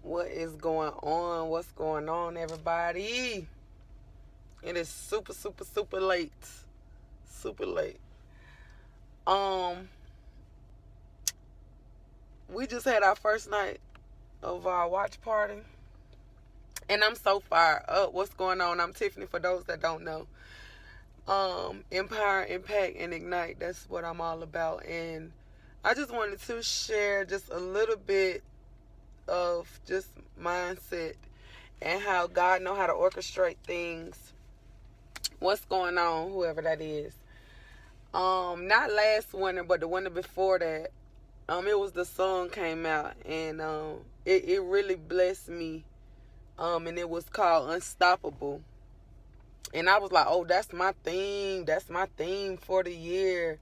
What is going on? What's going on, everybody? It is super, super, super late. Super late. We just had our first night of our watch party. And I'm so fired up. What's going on? I'm Tiffany, for those that don't know. Empower, Impact, and Ignite. That's what I'm all about. And I just wanted to share just a little bit of just mindset and how God know how to orchestrate things. What's going on, whoever that is. Not last winter, but the winter before that. It was the song came out, and it really blessed me. And it was called Unstoppable. And I was like, oh, that's my theme. That's my theme for the year.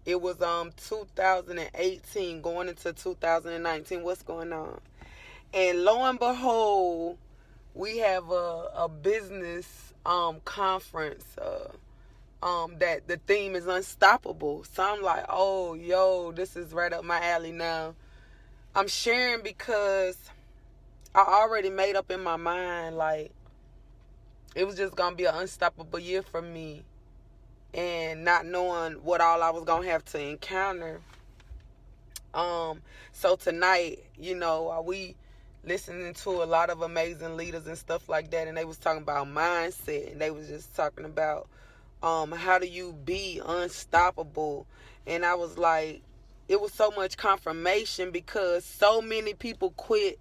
It was 2018 going into 2019. What's going on? And lo and behold, we have a business conference that the theme is unstoppable. So I'm like, oh, yo, this is right up my alley now. I'm sharing because I already made up in my mind, like, it was just going to be an unstoppable year for me. And not knowing what all I was going to have to encounter. So tonight, we listening to a lot of amazing leaders and stuff like that, and they was talking about mindset, and they was just talking about how do you be unstoppable. And I was like, it was so much confirmation because so many people quit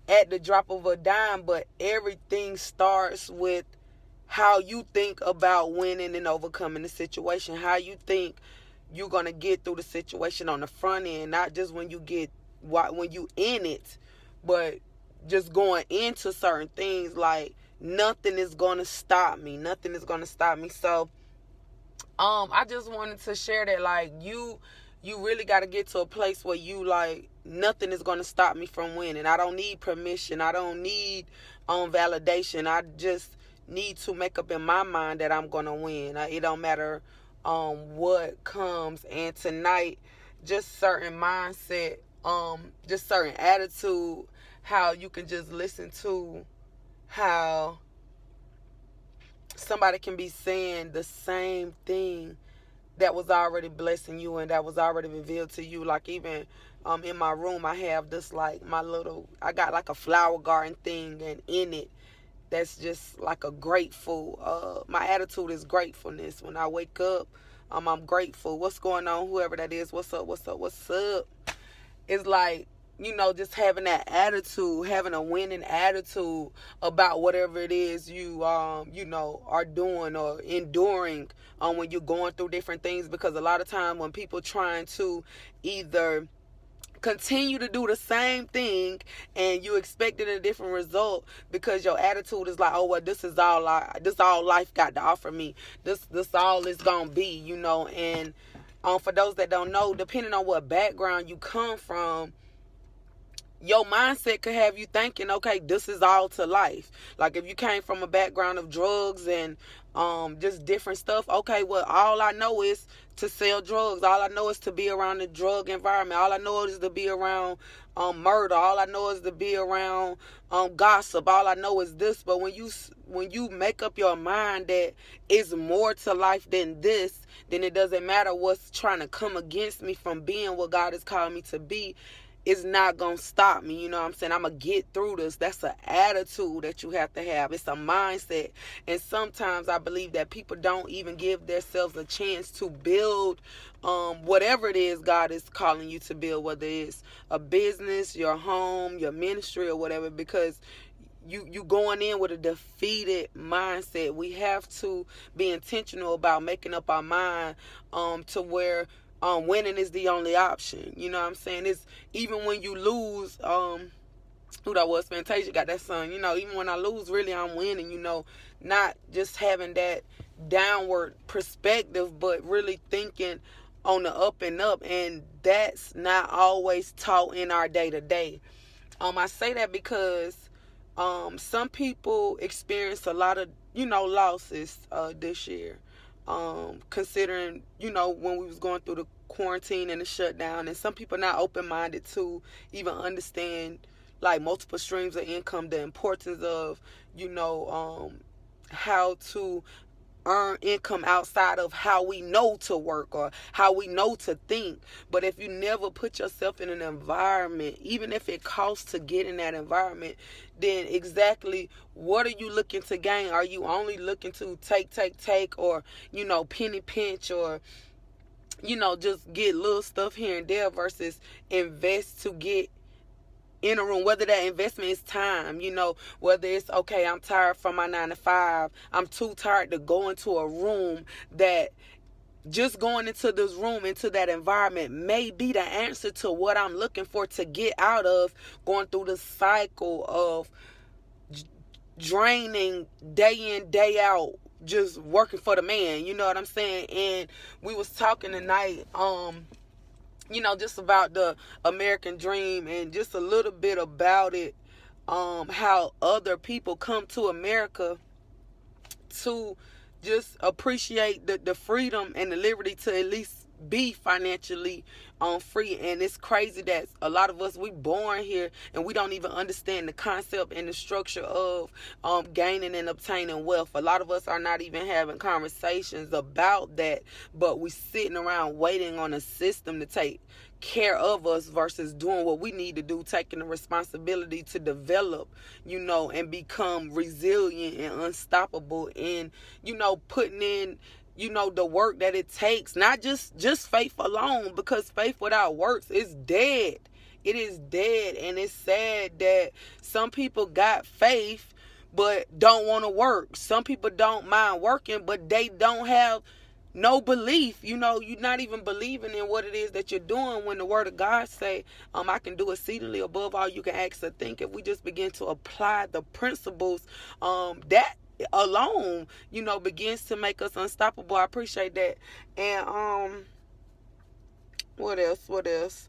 at the drop of a dime, but everything starts with how you think about winning and overcoming the situation, how you think you're going to get through the situation on the front end, not just when you in it, but just going into certain things. Like, nothing is going to stop me. Nothing is going to stop me. So, I just wanted to share that, like, you really got to get to a place where you, like, nothing is going to stop me from winning. I don't need permission. I don't need validation. I just need to make up in my mind that I'm going to win. It don't matter what comes. And tonight, just certain mindset, just certain attitude, how you can just listen to how somebody can be saying the same thing that was already blessing you and that was already revealed to you. Like, even in my room, I have this, like, I got like a flower garden thing, and in it, that's just like a grateful, my attitude is gratefulness. When I wake up, I'm grateful. What's going on, whoever that is? What's up? It's like, just having that attitude, having a winning attitude about whatever it is you, are doing or enduring when you're going through different things. Because a lot of time when people trying to either continue to do the same thing and you expected a different result because your attitude is like, oh, well, this all life got to offer me. This all is gonna be, and for those that don't know, depending on what background you come from, your mindset could have you thinking, okay, this is all to life. Like, if you came from a background of drugs and just different stuff, okay, well, all I know is to sell drugs. All I know is to be around the drug environment. All I know is to be around murder. All I know is to be around gossip. All I know is this. But when you make up your mind that it's more to life than this, then it doesn't matter what's trying to come against me from being what God has called me to be. It's not going to stop me. You know what I'm saying? I'm going to get through this. That's an attitude that you have to have. It's a mindset. And sometimes I believe that people don't even give themselves a chance to build whatever it is God is calling you to build, whether it's a business, your home, your ministry, or whatever, because you going in with a defeated mindset. We have to be intentional about making up our mind to where winning is the only option. You know what I'm saying? It's even when you lose, who that was, Fantasia got that song, even when I lose, really I'm winning, not just having that downward perspective, but really thinking on the up and up. And that's not always taught in our day-to-day. I say that because some people experience a lot of, losses this year. Considering, when we was going through the quarantine and the shutdown, and some people not open-minded to even understand like multiple streams of income, the importance of, how to earn income outside of how we know to work or how we know to think. But if you never put yourself in an environment, even if it costs to get in that environment, then exactly what are you looking to gain? Are you only looking to take, or, penny pinch, or, just get little stuff here and there versus invest to get in a room, whether that investment is time, whether it's, okay, I'm tired from my 9 to 5, I'm too tired to go into a room, that just going into this room, into that environment may be the answer to what I'm looking for to get out of going through the cycle of draining day in, day out, just working for the man, you know what I'm saying? And we was talking tonight, just about the American dream and just a little bit about it, how other people come to America to just appreciate the freedom and the liberty to at least be financially free. And it's crazy that a lot of us, we born here and we don't even understand the concept and the structure of gaining and obtaining wealth. A lot of us are not even having conversations about that, but we sitting around waiting on a system to take care of us versus doing what we need to do, taking the responsibility to develop, and become resilient and unstoppable, and, putting in, the work that it takes, not just faith alone, because faith without works is dead. It is dead. And it's sad that some people got faith but don't want to work. Some people don't mind working, but they don't have no belief. You're not even believing in what it is that you're doing, when the word of God say, I can do exceedingly above all you can ask or think. If we just begin to apply the principles, that alone, begins to make us unstoppable. I appreciate that. And what else?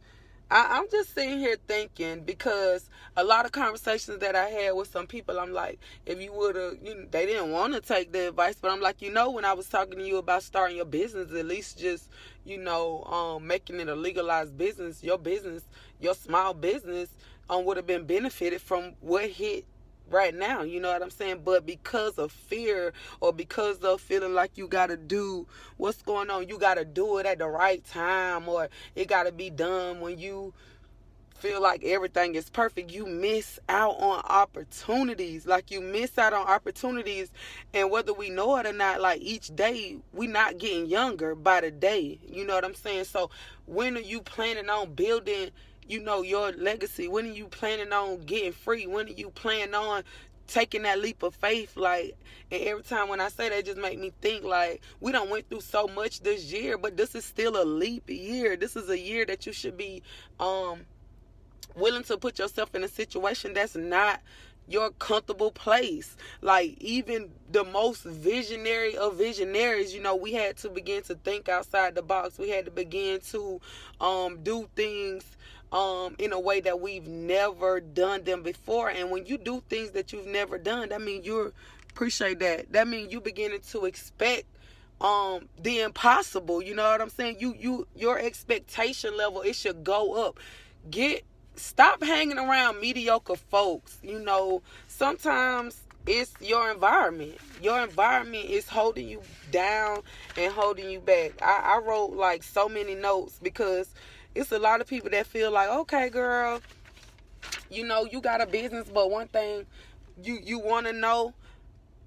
I'm just sitting here thinking, because a lot of conversations that I had with some people, I'm like, if you would have, they didn't want to take the advice, but I'm like, when I was talking to you about starting your business, at least just, making it a legalized business, your small business, would have been benefited from what hit right now, you know what I'm saying? But because of fear, or because of feeling like you gotta do what's going on, you gotta do it at the right time, or it gotta be done when you feel like everything is perfect, you miss out on opportunities. And whether we know it or not, like, each day we not getting younger by the day, you know what I'm saying? So when are you planning on building your legacy? When are you planning on getting free? When are you planning on taking that leap of faith? Like, and every time when I say that, it just make me think, like, we done went through so much this year, but this is still a leap year. This is a year that you should be willing to put yourself in a situation that's not your comfortable place. Like, even the most visionary of visionaries, we had to begin to think outside the box. We had to begin to do things in a way that we've never done them before. And when you do things that you've never done, that means you appreciate that. That means you beginning to expect the impossible. You know what I'm saying? Your expectation level, it should go up. Stop hanging around mediocre folks. Sometimes it's your environment. Your environment is holding you down and holding you back. I wrote like so many notes, because it's a lot of people that feel like, okay, girl, you got a business, but one thing you want to know,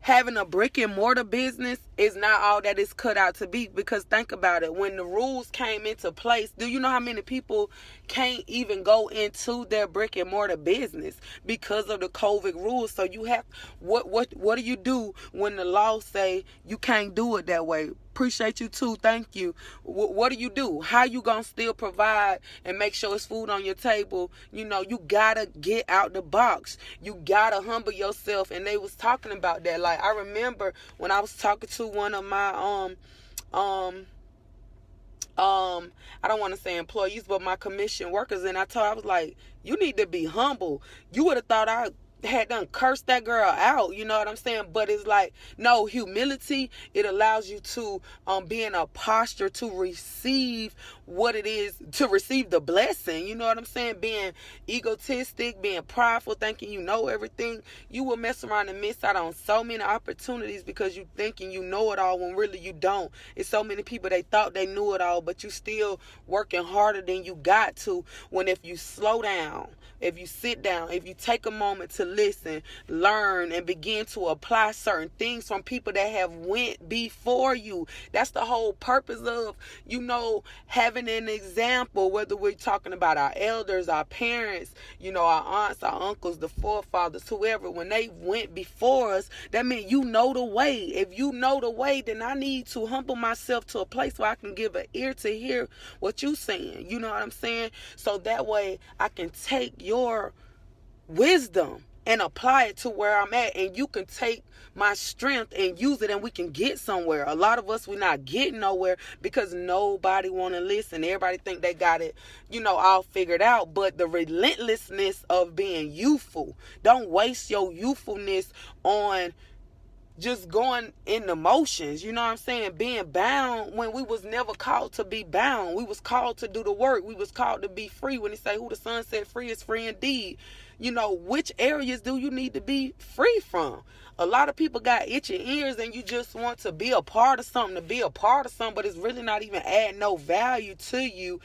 having a brick and mortar business is not all that it's cut out to be. Because think about it, when the rules came into place, do you know how many people can't even go into their brick and mortar business because of the COVID rules? So you have, what do you do when the law say you can't do it that way? Appreciate you too, thank you. What do you do? How you gonna still provide and make sure it's food on your table? You gotta get out the box. You gotta humble yourself. And they was talking about that. Like, I remember when I was talking to one of my I don't want to say employees, but my commission workers, and I was like, you need to be humble. You would have thought I had done cursed that girl out, you know what I'm saying? But it's like, no, humility, it allows you to be in a posture to receive what it is, to receive the blessing, you know what I'm saying? Being egotistic, being prideful, thinking you know everything, you will mess around and miss out on so many opportunities because you thinking you know it all when really you don't. It's so many people, they thought they knew it all, but you still working harder than you got to, when if you slow down, if you sit down, if you take a moment to listen, learn, and begin to apply certain things from people that have went before you. That's the whole purpose of, you know, having an example, whether we're talking about our elders, our parents, you know, our aunts, our uncles, the forefathers, whoever, when they went before us, that means you know the way. If you know the way, then I need to humble myself to a place where I can give an ear to hear what you're saying. You know what I'm saying? So that way I can take your wisdom and apply it to where I'm at, and you can take my strength and use it, and we can get somewhere. A lot of us, we're not getting nowhere because nobody want to listen. Everybody think they got it, you know, all figured out. But the relentlessness of being youthful, don't waste your youthfulness on just going in the motions, you know what I'm saying? Being bound when we was never called to be bound. We was called to do the work. We was called to be free. When he say who the Son set free is free indeed. You know, which areas do you need to be free from? A lot of people got itching ears and you just want to be a part of something, but it's really not even adding no value to you.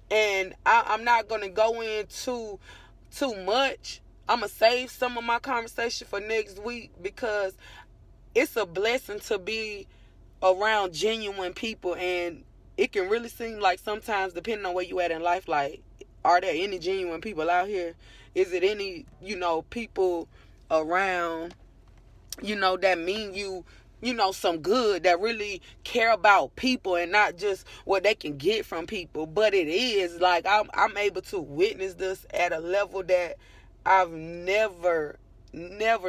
And I'm not going to go into too much. I'm going to save some of my conversation for next week, because it's a blessing to be around genuine people, and it can really seem like sometimes, depending on where you at in life, like, are there any genuine people out here? Is it any, you know, people around, you know, that mean you know, some good, that really care about people and not just what they can get from people? But it is like I'm able to witness this at a level that I've never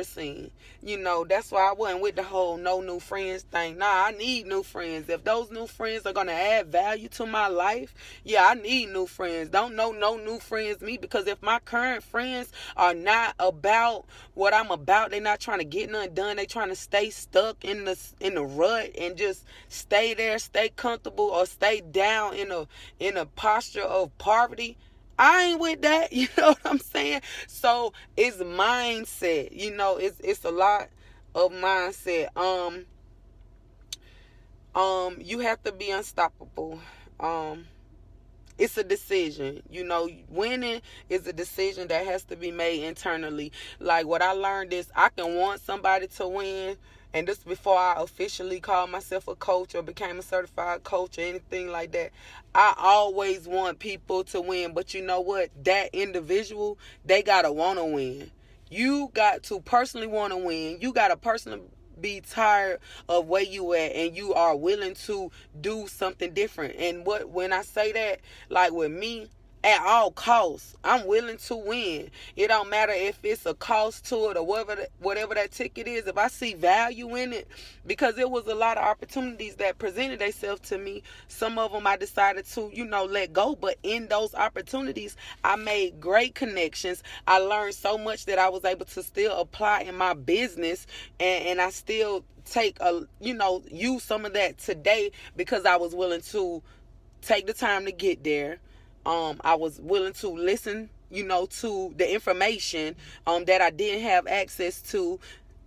seen. You know, that's why I wasn't with the whole no new friends thing. Nah, I need new friends. If those new friends are gonna add value to my life, yeah, I need new friends. Don't know no new friends me, because if my current friends are not about what I'm about, they're not trying to get nothing done, they trying to stay stuck in the rut and just stay there, stay comfortable, or stay down in a posture of poverty, I ain't with that, you know what I'm saying? So it's mindset, you know, it's a lot of mindset. You have to be unstoppable. It's a decision, you know. Winning is a decision that has to be made internally. Like, what I learned is I can want somebody to win. And this before I officially called myself a coach or became a certified coach or anything like that. I always want people to win. But you know what? That individual, they got to want to win. You got to personally want to win. You got to personally be tired of where you at, and you are willing to do something different. And when I say that, like with me, at all costs, I'm willing to win. It don't matter if it's a cost to it or whatever that ticket is. If I see value in it, because it was a lot of opportunities that presented themselves to me. Some of them I decided to, you know, let go. But in those opportunities, I made great connections. I learned so much that I was able to still apply in my business, and I still use some of that today, because I was willing to take the time to get there. I was willing to listen, you know, to the information that I didn't have access to,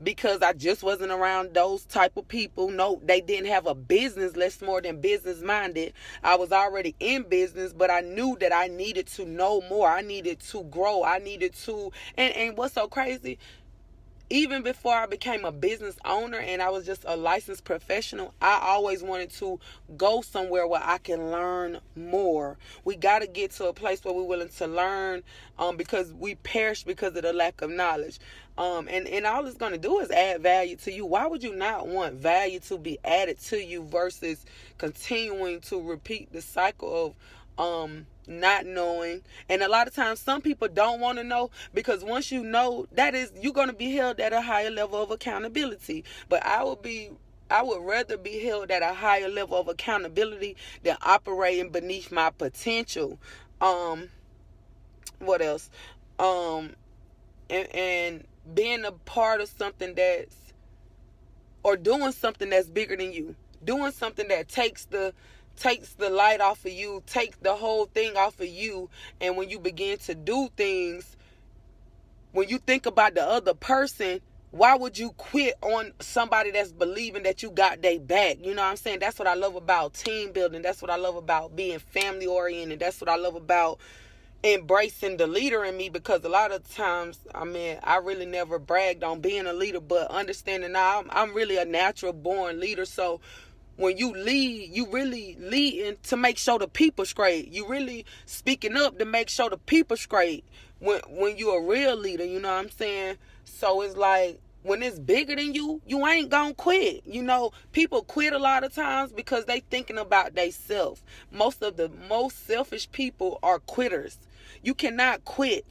because I just wasn't around those type of people. No, they didn't have a business, less more than business minded. I was already in business, but I knew that I needed to know more. I needed to grow. I needed to, and what's so crazy, even before I became a business owner and I was just a licensed professional, I always wanted to go somewhere where I can learn more. We got to get to a place where we're willing to learn, because we perish because of the lack of knowledge. And all it's going to do is add value to you. Why would you not want value to be added to you versus continuing to repeat the cycle of not knowing? And a lot of times some people don't want to know, because once you know, you're going to be held at a higher level of accountability. But I would rather be held at a higher level of accountability than operating beneath my potential. What else? and being a part of something that's, or doing something that's bigger than you, doing something that takes the light off of you, takes the whole thing off of you. And when you begin to do things, when you think about the other person, why would you quit on somebody that's believing that you got their back? You know what I'm saying? That's what I love about team building. That's what I love about being family oriented. That's what I love about embracing the leader in me, because a lot of times, I really never bragged on being a leader, but understanding now I'm really a natural born leader. So when you lead, you really leading to make sure the people straight. You really speaking up to make sure the people straight when you're a real leader, you know what I'm saying? So it's like, when it's bigger than you, you ain't gonna quit. You know, people quit a lot of times because they thinking about themselves. Most of the most selfish people are quitters. You cannot quit.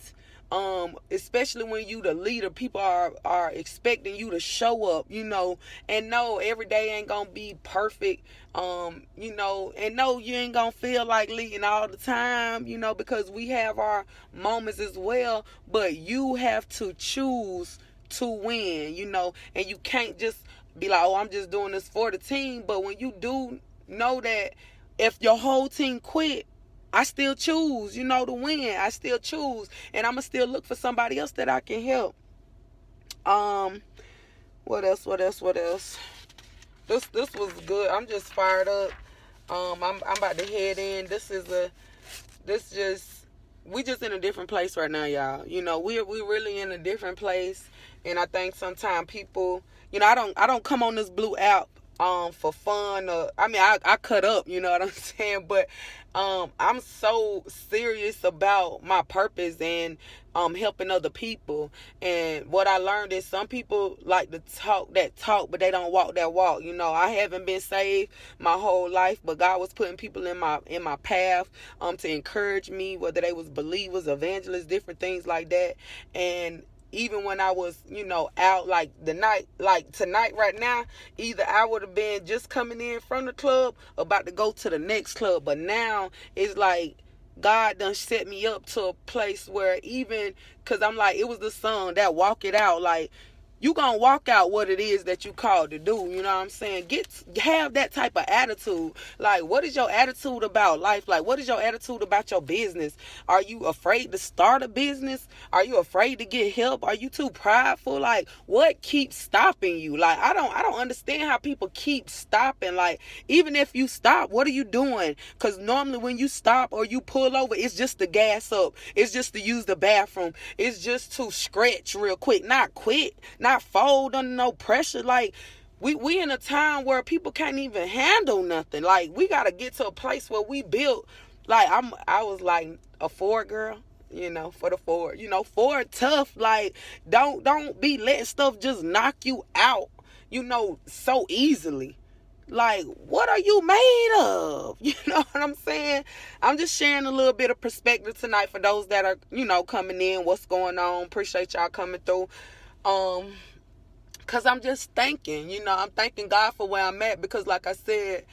Especially when you the leader, people are expecting you to show up, you know, and no, every day ain't gonna be perfect, you know, and no, you ain't gonna feel like leading all the time, you know, because we have our moments as well, but you have to choose to win, you know, and you can't just be like, oh, I'm just doing this for the team. But when you do know that if your whole team quit, I still choose, you know, to win. I still choose, and I'm gonna still look for somebody else that I can help. What else? This was good. I'm just fired up. I'm about to head in. We just in a different place right now, y'all. You know, we really in a different place, and I think sometimes people, you know, I don't come on this blue app for fun, or I cut up, you know what I'm saying, but I'm so serious about my purpose and helping other people. And what I learned is some people like to talk that talk, but they don't walk that walk. You know, I haven't been saved my whole life, but God was putting people in my path to encourage me, whether they was believers, evangelists, different things like that. And even when I was, you know, out like tonight right now, either I would have been just coming in from the club, about to go to the next club. But now it's like God done set me up to a place where, even, because I'm like, it was the song that walk it out, like, you gonna walk out what it is that you called to do. You know what I'm saying? Have that type of attitude. Like, what is your attitude about life? Like, what is your attitude about your business? Are you afraid to start a business? Are you afraid to get help? Are you too prideful? Like, what keeps stopping you? Like, I don't understand how people keep stopping. Like, even if you stop, what are you doing? Because normally when you stop or you pull over, it's just to gas up. It's just to use the bathroom. It's just to stretch real quick, not quit, not fold under no pressure. Like, we in a time where people can't even handle nothing. Like, we gotta get to a place where we build. Like, I was like a Ford girl, you know, for the Ford, you know, Ford tough. Like, don't be letting stuff just knock you out, you know, so easily. Like, what are you made of? You know what I'm saying? I'm just sharing a little bit of perspective tonight for those that are, you know, coming in, what's going on. Appreciate y'all coming through. Cause I'm just thanking, you know, I'm thanking God for where I'm at, because like I said,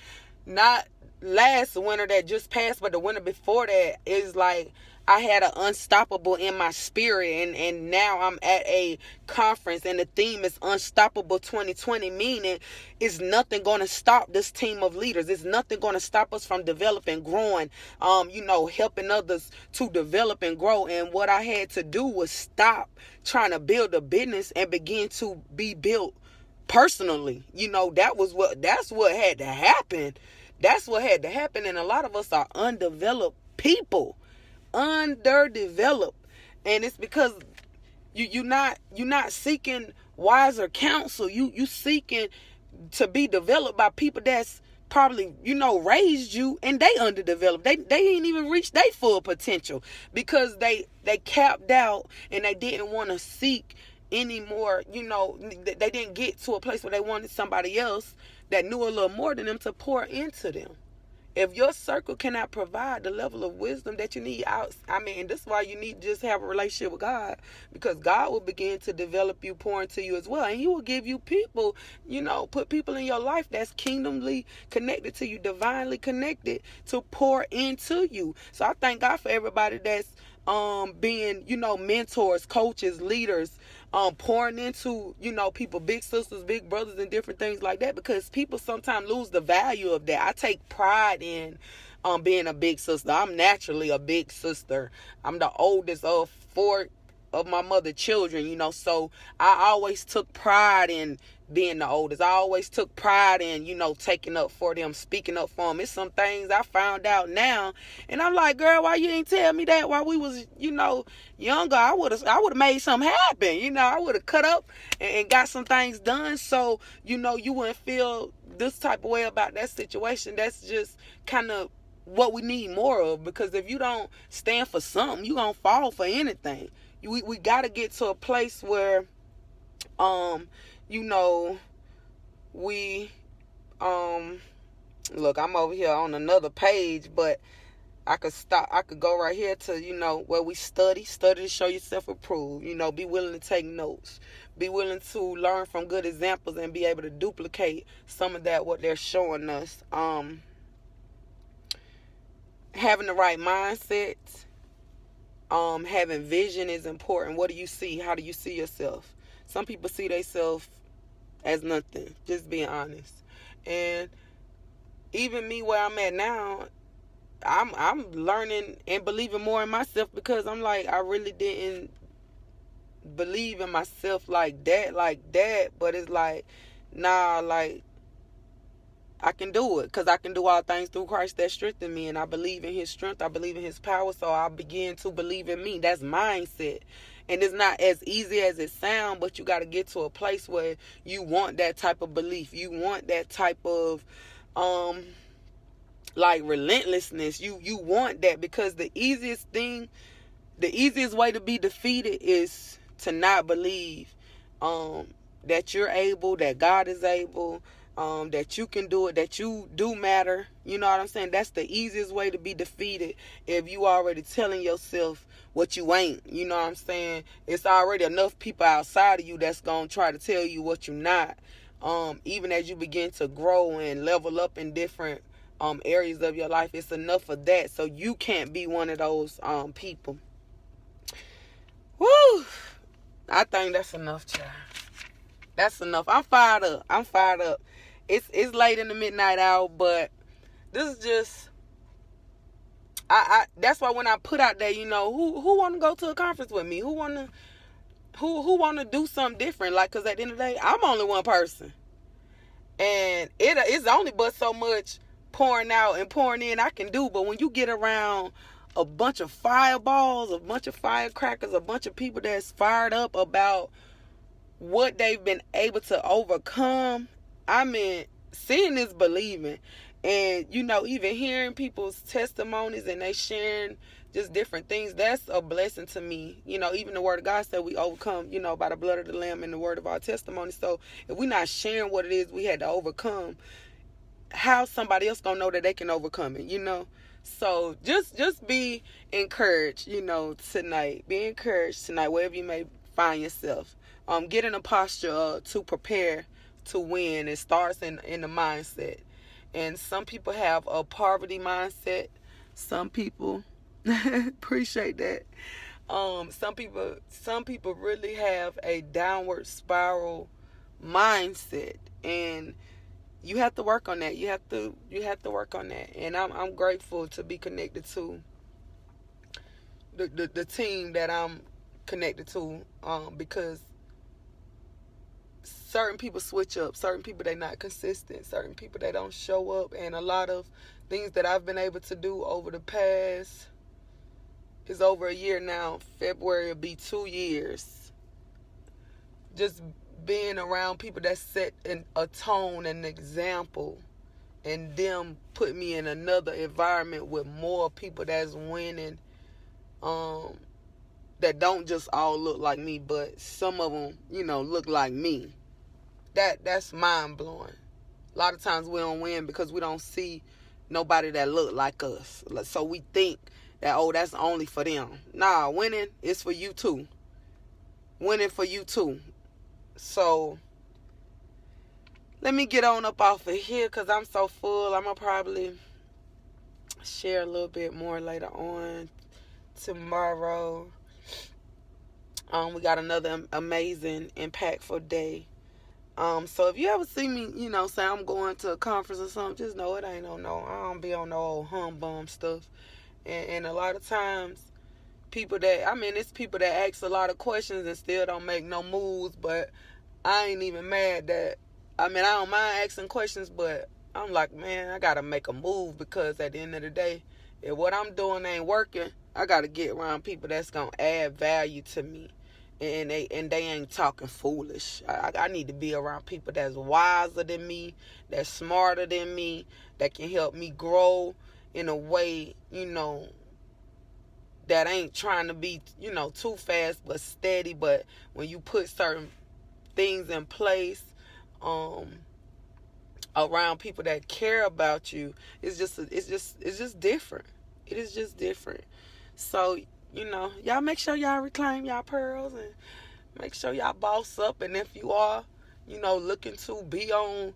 not last winter that just passed, but the winter before that, is like, I had an unstoppable in my spirit, and now I'm at a conference, and the theme is Unstoppable 2020, meaning it's nothing going to stop this team of leaders. It's nothing going to stop us from developing, growing, you know, helping others to develop and grow. And what I had to do was stop trying to build a business and begin to be built personally. You know, that's what had to happen. That's what had to happen. And a lot of us are undeveloped people. Underdeveloped, and it's because you're not seeking wiser counsel. You seeking to be developed by people that's probably, you know, raised you, and they underdeveloped. They ain't even reached their full potential because they capped out, and they didn't want to seek anymore. You know, they didn't get to a place where they wanted somebody else that knew a little more than them to pour into them. If your circle cannot provide the level of wisdom that you need this is why you need to just have a relationship with God, because God will begin to develop you, pour into you as well. And He will give you people, you know, put people in your life that's kingdomly connected to you, divinely connected to pour into you. So I thank God for everybody that's being, mentors, coaches, leaders, pouring into, people, big sisters, big brothers, and different things like that, because people sometimes lose the value of that. I take pride in being a big sister. I'm naturally a big sister. I'm the oldest of four of my mother children, so I always took pride in being the oldest. I always took pride in, taking up for them, speaking up for them. It's some things I found out now, and I'm like, girl, why you ain't tell me that while we was, younger? I would have made something happen. I would have cut up and got some things done, so you wouldn't feel this type of way about that situation. That's just kind of what we need more of, because if you don't stand for something, you gonna fall for anything. We got to get to a place where we look, I'm over here on another page, but I could go right here to where we study to show yourself approved. Be willing to take notes, be willing to learn from good examples, and be able to duplicate some of that what they're showing us. Having the right mindset, having vision is important. What do you see? How do you see yourself? Some people see themselves as nothing, just being honest. And even me, where I'm at now, I'm learning and believing more in myself, because I'm like, I really didn't believe in myself like that, but it's like, nah, like, I can do it, because I can do all things through Christ that strengthens me, and I believe in his strength. I believe in his power, so I begin to believe in me. That's mindset. And it's not as easy as it sounds, but you got to get to a place where you want that type of belief. You want that type of relentlessness. You want that, because the easiest way to be defeated is to not believe that you're able, that God is able, that you can do it, that you do matter. You know what I'm saying? That's the easiest way to be defeated, if you already telling yourself what you ain't. You know what I'm saying? It's already enough people outside of you that's going to try to tell you what you're not. Even as you begin to grow and level up in different areas of your life, it's enough of that. So you can't be one of those people. Woo! I think that's enough, child. That's enough. I'm fired up. It's late in the midnight hour, but this is just, I that's why when I put out there, who want to go to a conference with me? Who want to do something different? Like, because at the end of the day, I'm only one person, and it's only but so much pouring out and pouring in I can do. But when you get around a bunch of fireballs, a bunch of firecrackers, a bunch of people that's fired up about what they've been able to overcome, I mean, seeing is believing. And even hearing people's testimonies and they sharing just different things, that's a blessing to me. Even the word of God said we overcome, by the blood of the Lamb and the word of our testimony. So if we're not sharing what it is we had to overcome, how somebody else gonna know that they can overcome it? So just be encouraged, tonight. Be encouraged tonight, wherever you may find yourself. Get in a posture to prepare to win. It starts in the mindset. And some people have a poverty mindset. Some people appreciate that. Some people really have a downward spiral mindset, and you have to work on that. You have to work on that. And I'm grateful to be connected to the team that I'm connected to, because certain people switch up, certain people they're not consistent, certain people they don't show up, and a lot of things that I've been able to do over the past, is over a year now. February will be 2 years. Just being around people that set a tone and an example, and them put me in another environment with more people that's winning, that don't just all look like me, but some of them, look like me. That's mind blowing. A lot of times we don't win because we don't see nobody that look like us. So we think that, that's only for them. Nah, winning is for you too. Winning for you too. So let me get on up off of here, because I'm so full. I'm going to probably share a little bit more later on. tomorrow. We got another amazing, impactful day. So if you ever see me, say I'm going to a conference or something, just know it ain't I don't be on no old humbum stuff. And a lot of times, it's people that ask a lot of questions and still don't make no moves, but I ain't even mad that, I don't mind asking questions, but I'm like, man, I gotta make a move, because at the end of the day, if what I'm doing ain't working, I gotta get around people that's gonna add value to me. And they ain't talking foolish. I need to be around people that's wiser than me, that's smarter than me, that can help me grow in a way, that ain't trying to be, too fast but steady. But when you put certain things in place, around people that care about you, it's just different. It is just different. So, y'all make sure y'all reclaim y'all pearls, and make sure y'all boss up. And if you are, looking to be on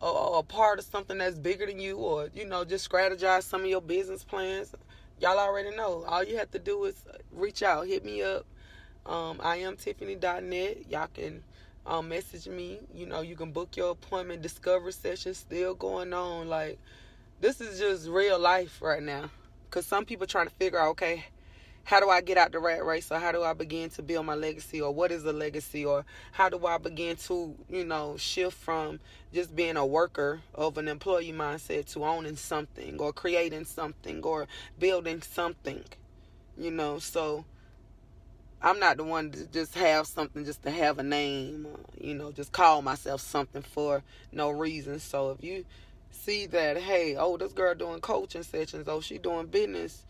a part of something that's bigger than you, or, just strategize some of your business plans, y'all already know. All you have to do is reach out, hit me up. iamTiffany.net. Y'all can message me. You can book your appointment. Discovery session still going on. Like, this is just real life right now. Because some people trying to figure out, okay, how do I get out the rat race? Or how do I begin to build my legacy? Or what is a legacy? Or how do I begin to, shift from just being a worker of an employee mindset to owning something, or creating something, or building something, So I'm not the one to just have something just to have a name, just call myself something for no reason. So if you see that, hey, this girl doing coaching sessions, she doing business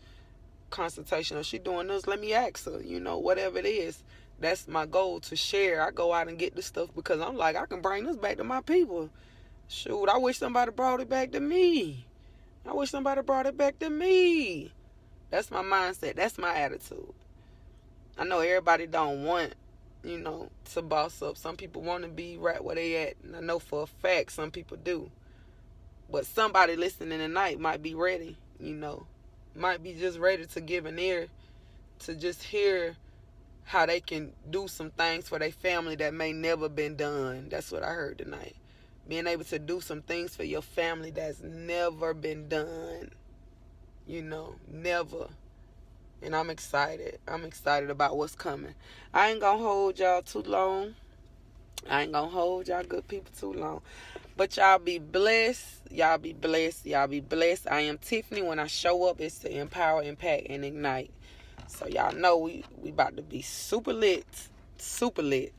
consultation, or she doing this, let me ask her, whatever it is. That's my goal, to share. I go out and get this stuff because I'm like, I can bring this back to my people. Shoot, I wish somebody brought it back to me. That's my mindset. That's my attitude. I know everybody don't want, to boss up. Some people want to be right where they at. And I know for a fact some people do. But somebody listening tonight might be ready, Might be just ready to give an ear, to just hear how they can do some things for their family that may never been done. That's what I heard tonight. Being able to do some things for your family that's never been done. Never. And I'm excited. I'm excited about what's coming. I ain't gonna hold y'all too long. I ain't gonna hold y'all good people too long. But y'all be blessed. Y'all be blessed. Y'all be blessed. I am Tiffany. When I show up, it's to empower, impact, and ignite. So y'all know we about to be super lit. Super lit.